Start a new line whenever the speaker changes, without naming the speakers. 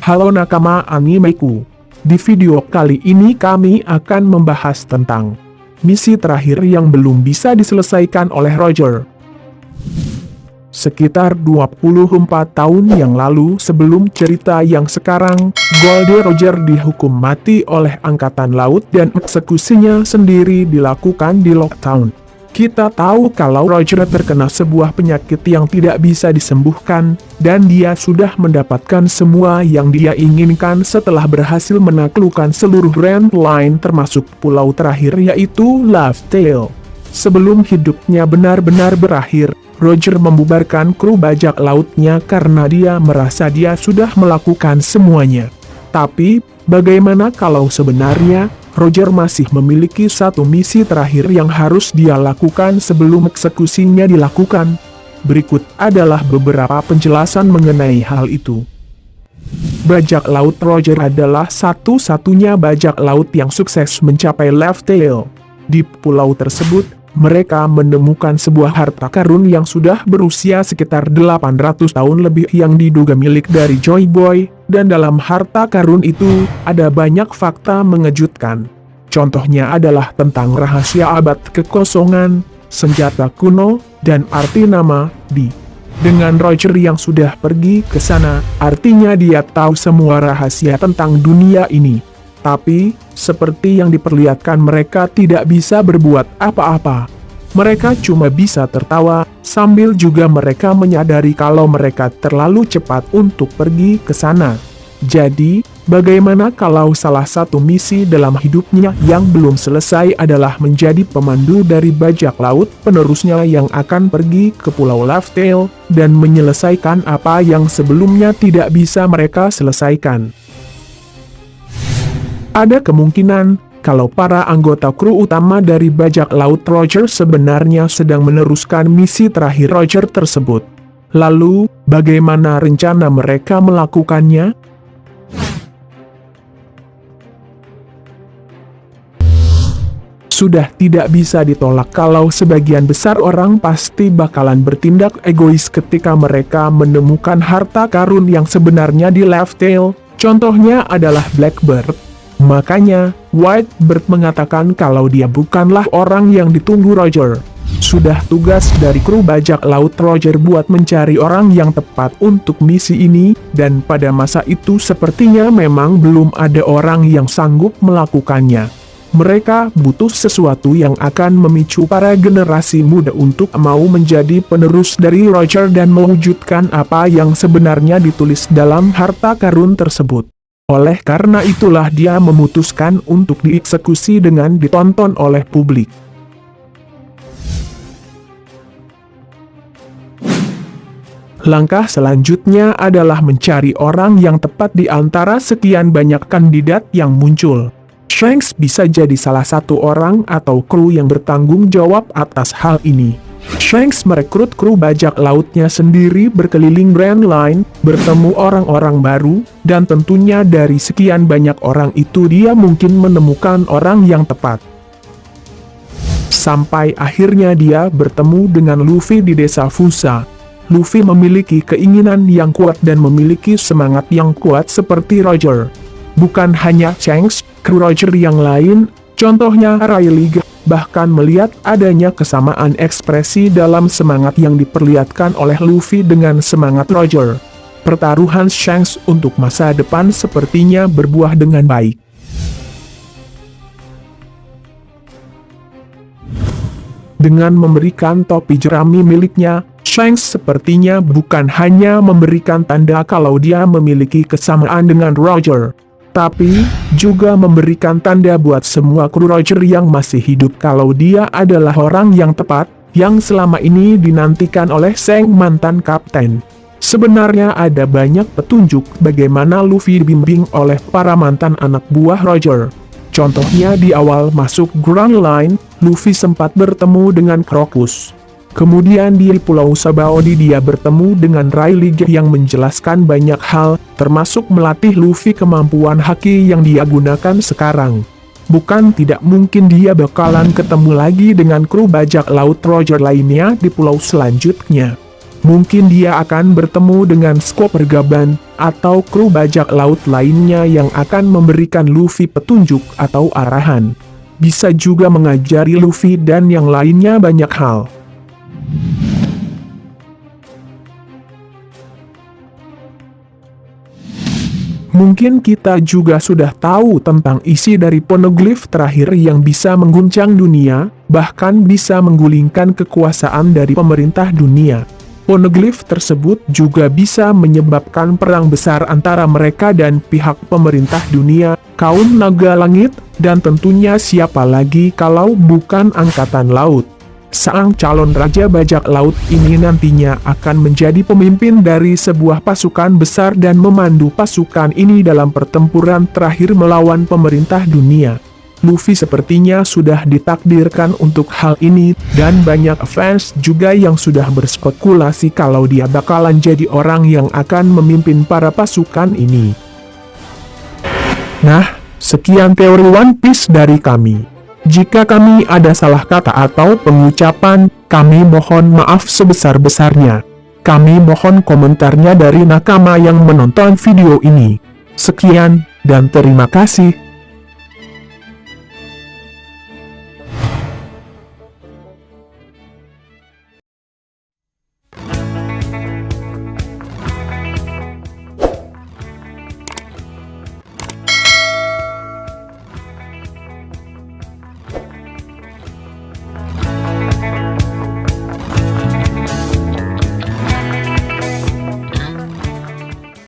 Halo nakama animeku. Di video kali ini kami akan membahas tentang misi terakhir yang belum bisa diselesaikan oleh Roger. Sekitar 24 tahun yang lalu sebelum cerita yang sekarang, Goldie Roger dihukum mati oleh Angkatan Laut dan eksekusinya sendiri dilakukan di Lockdown. Kita tahu kalau Roger terkena sebuah penyakit yang tidak bisa disembuhkan, dan dia sudah mendapatkan semua yang dia inginkan setelah berhasil menaklukkan seluruh Grand Line termasuk pulau terakhir yaitu Laughdale. Sebelum hidupnya benar-benar berakhir, Roger membubarkan kru bajak lautnya karena dia merasa dia sudah melakukan semuanya. Tapi, bagaimana kalau sebenarnya Roger masih memiliki satu misi terakhir yang harus dia lakukan sebelum eksekusinya dilakukan? Berikut adalah beberapa penjelasan mengenai hal itu. Bajak laut Roger adalah satu-satunya bajak laut yang sukses mencapai Laughdale. Di pulau tersebut, mereka menemukan sebuah harta karun yang sudah berusia sekitar 800 tahun lebih yang diduga milik dari Joy Boy, dan dalam harta karun itu, ada banyak fakta mengejutkan. Contohnya adalah tentang rahasia abad kekosongan, senjata kuno, dan arti nama, Di. Dengan Roger yang sudah pergi ke sana, artinya dia tahu semua rahasia tentang dunia ini. Tapi, seperti yang diperlihatkan mereka tidak bisa berbuat apa-apa. Mereka cuma bisa tertawa, sambil juga mereka menyadari kalau mereka terlalu cepat untuk pergi ke sana. Jadi, bagaimana kalau salah satu misi dalam hidupnya yang belum selesai adalah menjadi pemandu dari bajak laut penerusnya yang akan pergi ke Pulau Laughdale, dan menyelesaikan apa yang sebelumnya tidak bisa mereka selesaikan? Ada kemungkinan, kalau para anggota kru utama dari bajak laut Roger sebenarnya sedang meneruskan misi terakhir Roger tersebut. Lalu, bagaimana rencana mereka melakukannya? Sudah tidak bisa ditolak kalau sebagian besar orang pasti bakalan bertindak egois ketika mereka menemukan harta karun yang sebenarnya di Laughdale. Contohnya adalah Blackbird. Makanya, Whitebird mengatakan kalau dia bukanlah orang yang ditunggu Roger. Sudah tugas dari kru bajak laut Roger buat mencari orang yang tepat untuk misi ini, dan pada masa itu sepertinya memang belum ada orang yang sanggup melakukannya. Mereka butuh sesuatu yang akan memicu para generasi muda untuk mau menjadi penerus dari Roger dan mewujudkan apa yang sebenarnya ditulis dalam harta karun tersebut. Oleh karena itulah dia memutuskan untuk dieksekusi dengan ditonton oleh publik. Langkah selanjutnya adalah mencari orang yang tepat di antara sekian banyak kandidat yang muncul. Shanks bisa jadi salah satu orang atau kru yang bertanggung jawab atas hal ini. Shanks merekrut kru bajak lautnya sendiri berkeliling Grand Line, bertemu orang-orang baru, dan tentunya dari sekian banyak orang itu dia mungkin menemukan orang yang tepat. Sampai akhirnya dia bertemu dengan Luffy di desa Fusa. Luffy memiliki keinginan yang kuat dan memiliki semangat yang kuat seperti Roger. Bukan hanya Shanks, kru Roger yang lain, contohnya Riley, bahkan melihat adanya kesamaan ekspresi dalam semangat yang diperlihatkan oleh Luffy dengan semangat Roger. Pertaruhan Shanks untuk masa depan sepertinya berbuah dengan baik. Dengan memberikan topi jerami miliknya, Shanks sepertinya bukan hanya memberikan tanda kalau dia memiliki kesamaan dengan Roger, tapi juga memberikan tanda buat semua kru Roger yang masih hidup kalau dia adalah orang yang tepat, yang selama ini dinantikan oleh sang mantan kapten. Sebenarnya ada banyak petunjuk bagaimana Luffy dibimbing oleh para mantan anak buah Roger. Contohnya di awal masuk Grand Line, Luffy sempat bertemu dengan Crocus. Kemudian di Pulau Sabaody dia bertemu dengan Riley yang menjelaskan banyak hal, termasuk melatih Luffy kemampuan haki yang dia gunakan sekarang. Bukan tidak mungkin dia bakalan ketemu lagi dengan kru bajak laut Roger lainnya di pulau selanjutnya. Mungkin dia akan bertemu dengan Chopper Gaban, atau kru bajak laut lainnya yang akan memberikan Luffy petunjuk atau arahan. Bisa juga mengajari Luffy dan yang lainnya banyak hal. Mungkin kita juga sudah tahu tentang isi dari poneglyph terakhir yang bisa mengguncang dunia, bahkan bisa menggulingkan kekuasaan dari pemerintah dunia. Poneglyph tersebut juga bisa menyebabkan perang besar antara mereka dan pihak pemerintah dunia, kaum naga langit, dan tentunya siapa lagi kalau bukan angkatan laut. Sang calon raja bajak laut ini nantinya akan menjadi pemimpin dari sebuah pasukan besar dan memandu pasukan ini dalam pertempuran terakhir melawan pemerintah dunia. Luffy sepertinya sudah ditakdirkan untuk hal ini, dan banyak fans juga yang sudah berspekulasi kalau dia bakalan jadi orang yang akan memimpin para pasukan ini. Nah, sekian teori One Piece dari kami. Jika kami ada salah kata atau pengucapan, kami mohon maaf sebesar-besarnya. Kami mohon komentarnya dari nakama yang menonton video ini. Sekian, dan terima kasih.